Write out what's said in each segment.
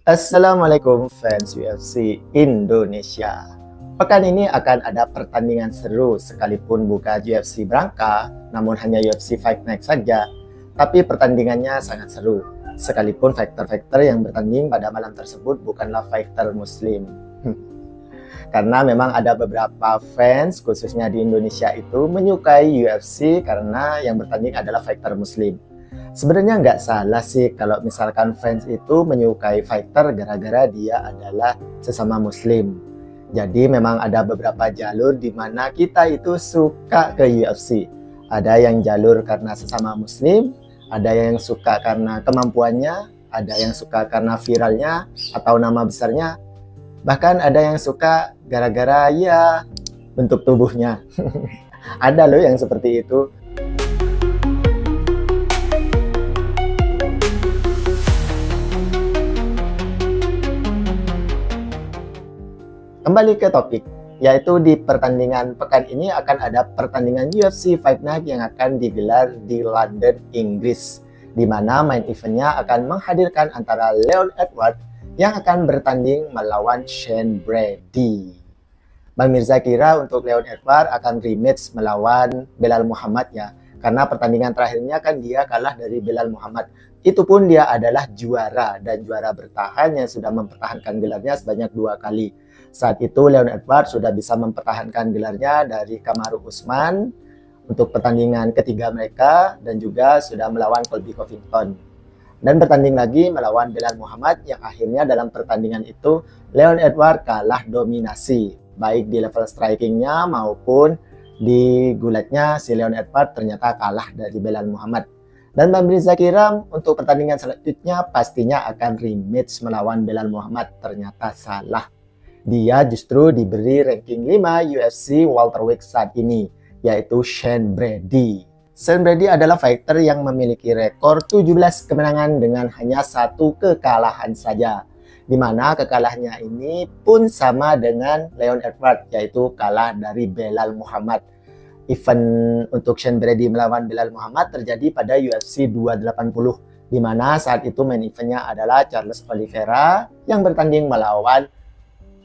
Assalamualaikum fans UFC Indonesia. Pekan ini akan ada pertandingan seru sekalipun bukan UFC Brangka, namun hanya UFC Fight Night saja. Tapi pertandingannya sangat seru, sekalipun fighter-fighter yang bertanding pada malam tersebut bukanlah fighter muslim. Karena memang ada beberapa fans, khususnya di Indonesia itu, menyukai UFC karena yang bertanding adalah fighter muslim. Sebenarnya nggak salah sih kalau misalkan fans itu menyukai fighter gara-gara dia adalah sesama muslim. Jadi memang ada beberapa jalur di mana kita itu suka ke UFC. Ada yang jalur karena sesama muslim, ada yang suka karena kemampuannya, ada yang suka karena viralnya atau nama besarnya. Bahkan ada yang suka gara-gara ya bentuk tubuhnya. Ada loh yang seperti itu. Kembali ke topik, yaitu di pertandingan pekan ini akan ada pertandingan UFC Fight Night yang akan digelar di London, Inggris, di mana main eventnya akan menghadirkan antara Leon Edwards yang akan bertanding melawan Shane Brady. Bang Mirza kira untuk Leon Edwards akan rematch melawan Belal Muhammad ya, karena pertandingan terakhirnya kan dia kalah dari Belal Muhammad. Itu pun dia adalah juara dan juara bertahan yang sudah mempertahankan gelarnya sebanyak 2 kali. Saat itu Leon Edwards sudah bisa mempertahankan gelarnya dari Kamaru Usman untuk pertandingan ketiga mereka dan juga sudah melawan Colby Covington. Dan bertanding lagi melawan Belal Muhammad yang akhirnya dalam pertandingan itu Leon Edwards kalah dominasi. Baik di level strikingnya maupun di gulatnya si Leon Edwards ternyata kalah dari Belal Muhammad. Dan Bang Mirza kira untuk pertandingan selanjutnya pastinya akan rematch melawan Belal Muhammad. Ternyata salah. Dia justru diberi ranking 5 UFC welterweight saat ini, yaitu Shane Brady. Shane Brady adalah fighter yang memiliki rekor 17 kemenangan dengan hanya 1 kekalahan saja. Di mana kekalahannya ini pun sama dengan Leon Edwards, yaitu kalah dari Belal Muhammad. Event untuk Shane Brady melawan Belal Muhammad terjadi pada UFC 280, di mana saat itu main eventnya adalah Charles Oliveira yang bertanding melawan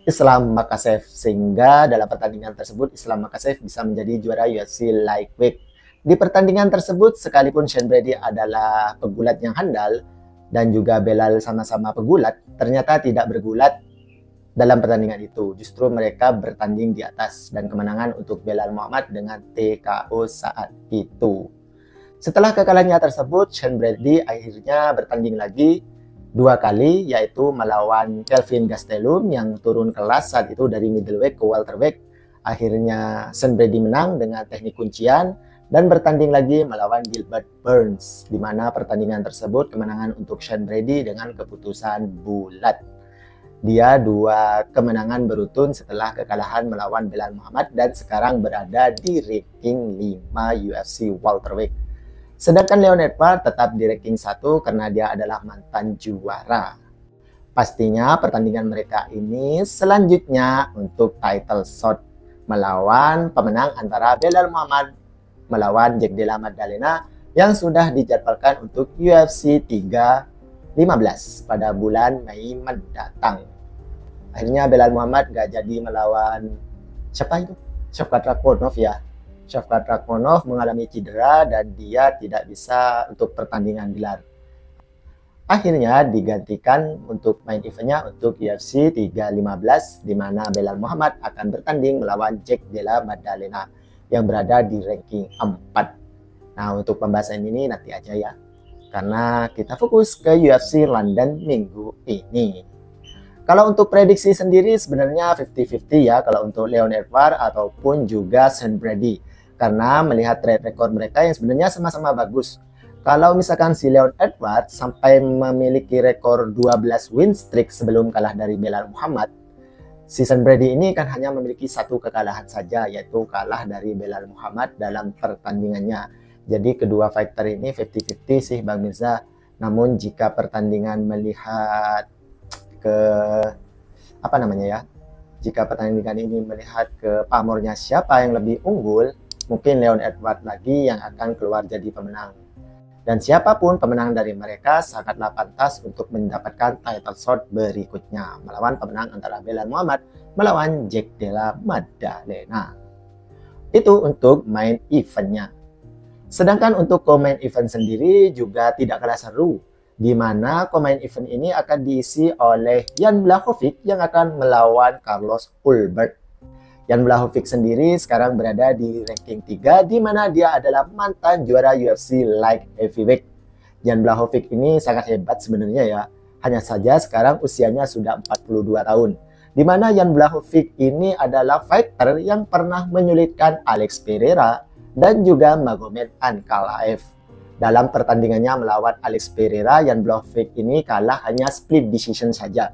Islam Makhachev, sehingga dalam pertandingan tersebut Islam Makhachev bisa menjadi juara UFC Lightweight. Di pertandingan tersebut sekalipun Shane Brady adalah pegulat yang handal dan juga Belal sama-sama pegulat, ternyata tidak bergulat dalam pertandingan itu. Justru mereka bertanding di atas dan kemenangan untuk Belal Muhammad dengan TKO saat itu. Setelah kekalahannya tersebut, Shane Brady akhirnya bertanding lagi 2 kali, yaitu melawan Kelvin Gastelum yang turun kelas saat itu dari middleweight ke welterweight. Akhirnya Shane Brady menang dengan teknik kuncian dan bertanding lagi melawan Gilbert Burns, di mana pertandingan tersebut kemenangan untuk Shane Brady dengan keputusan bulat. Dia 2 kemenangan beruntun setelah kekalahan melawan Belal Muhammad dan sekarang berada di ranking 5 UFC welterweight. Sedangkan Leon Edwards tetap di ranking 1 karena dia adalah mantan juara. Pastinya pertandingan mereka ini selanjutnya untuk title shot melawan pemenang antara Belal Muhammad melawan Jack Della Maddalena yang sudah dijadwalkan untuk UFC 315 pada bulan Mei mendatang. Akhirnya Belal Muhammad gak jadi melawan siapa itu? Shavkat Rakhmonov ya. Shavkat Rakhmonov mengalami cedera dan dia tidak bisa untuk pertandingan gelar. Akhirnya digantikan untuk main eventnya untuk UFC 315, di mana Belal Muhammad akan bertanding melawan Jack Della Maddalena yang berada di ranking 4. Nah, untuk pembahasan ini nanti aja ya, karena kita fokus ke UFC London minggu ini. Kalau untuk prediksi sendiri sebenarnya 50-50 ya, kalau untuk Leon Edwards ataupun juga Shane Brady. Karena melihat track record mereka yang sebenarnya sama-sama bagus. Kalau misalkan si Leon Edwards sampai memiliki rekor 12 win streak sebelum kalah dari Belal Muhammad, si Shane Brady ini kan hanya memiliki 1 kekalahan saja, yaitu kalah dari Belal Muhammad dalam pertandingannya. Jadi kedua fighter ini 50-50 sih Bang Mirza. Namun jika pertandingan melihat ke apa namanya ya, jika pertandingan ini melihat ke pamornya siapa yang lebih unggul, mungkin Leon Edwards lagi yang akan keluar jadi pemenang. Dan siapapun pemenang dari mereka sangatlah pantas untuk mendapatkan title shot berikutnya melawan pemenang antara Belal Muhammad melawan Jack Della Maddalena. Itu untuk main eventnya. Sedangkan untuk co-main event sendiri juga tidak kalah seru, di mana co-main event ini akan diisi oleh Jan Blachowicz yang akan melawan Carlos Ulberg. Jan Blachowicz sendiri sekarang berada di ranking 3, di mana dia adalah mantan juara UFC Light Heavyweight. Jan Blachowicz ini sangat hebat sebenarnya ya, hanya saja sekarang usianya sudah 42 tahun. Di mana Jan Blachowicz ini adalah fighter yang pernah menyulitkan Alex Pereira dan juga Magomed Ankalaev. Dalam pertandingannya melawan Alex Pereira, Jan Blachowicz ini kalah hanya split decision saja.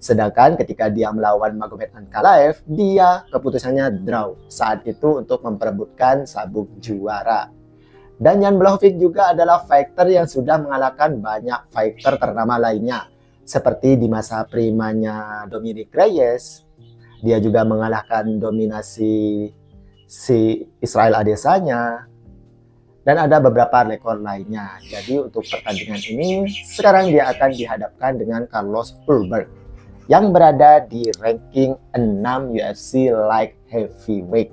Sedangkan ketika dia melawan Magomed Ankalaev, dia keputusannya draw saat itu untuk memperebutkan sabuk juara. Dan Jan Blachowicz juga adalah fighter yang sudah mengalahkan banyak fighter ternama lainnya. Seperti di masa primanya Dominick Reyes, dia juga mengalahkan dominasi si Israel Adesanya, dan ada beberapa rekor lainnya. Jadi untuk pertandingan ini, sekarang dia akan dihadapkan dengan Carlos Ulberg yang berada di ranking 6 UFC Light Heavyweight.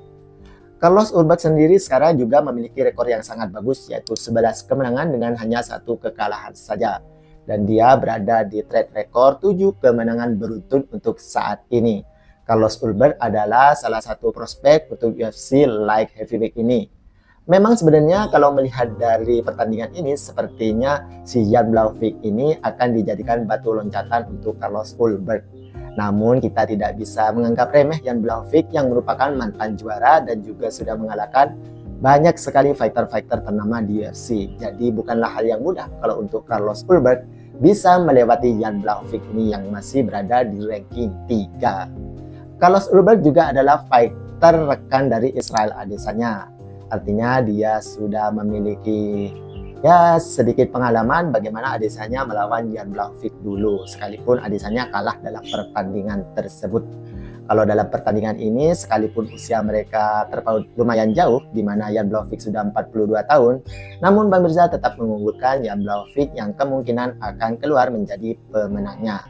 Carlos Ulberg sendiri sekarang juga memiliki rekor yang sangat bagus, yaitu 11 kemenangan dengan hanya 1 kekalahan saja. Dan dia berada di track record 7 kemenangan beruntun untuk saat ini. Carlos Ulberg adalah salah satu prospek untuk UFC Light Heavyweight ini. Memang sebenarnya kalau melihat dari pertandingan ini, sepertinya si Jan Blachowicz ini akan dijadikan batu loncatan untuk Carlos Ulberg. Namun kita tidak bisa menganggap remeh Jan Blachowicz yang merupakan mantan juara dan juga sudah mengalahkan banyak sekali fighter-fighter ternama di UFC. Jadi bukanlah hal yang mudah kalau untuk Carlos Ulberg bisa melewati Jan Blachowicz ini yang masih berada di ranking 3. Carlos Ulberg juga adalah fighter rekan dari Israel Adesanya. Artinya dia sudah memiliki ya sedikit pengalaman bagaimana Adesanya melawan Jan Blachowicz dulu, sekalipun Adesanya kalah dalam pertandingan tersebut. Kalau dalam pertandingan ini, sekalipun usia mereka terpaut lumayan jauh, di mana Jan Blachowicz sudah 42 tahun, namun Bang Mirza tetap mengunggulkan Jan Blachowicz yang kemungkinan akan keluar menjadi pemenangnya.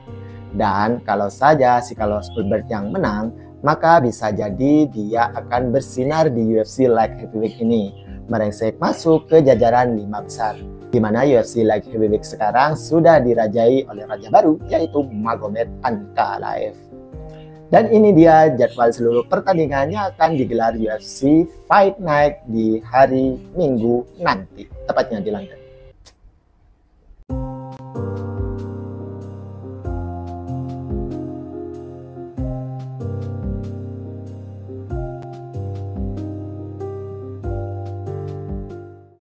Dan kalau saja si Carlos Ulberg yang menang, maka bisa jadi dia akan bersinar di UFC Light Heavyweight ini, merengsek masuk ke jajaran 5 besar, di mana UFC Light Heavyweight sekarang sudah dirajai oleh raja baru, yaitu Magomed Ankalaev. Dan ini dia jadwal seluruh pertandingannya akan digelar UFC Fight Night di hari Minggu nanti, tepatnya di London.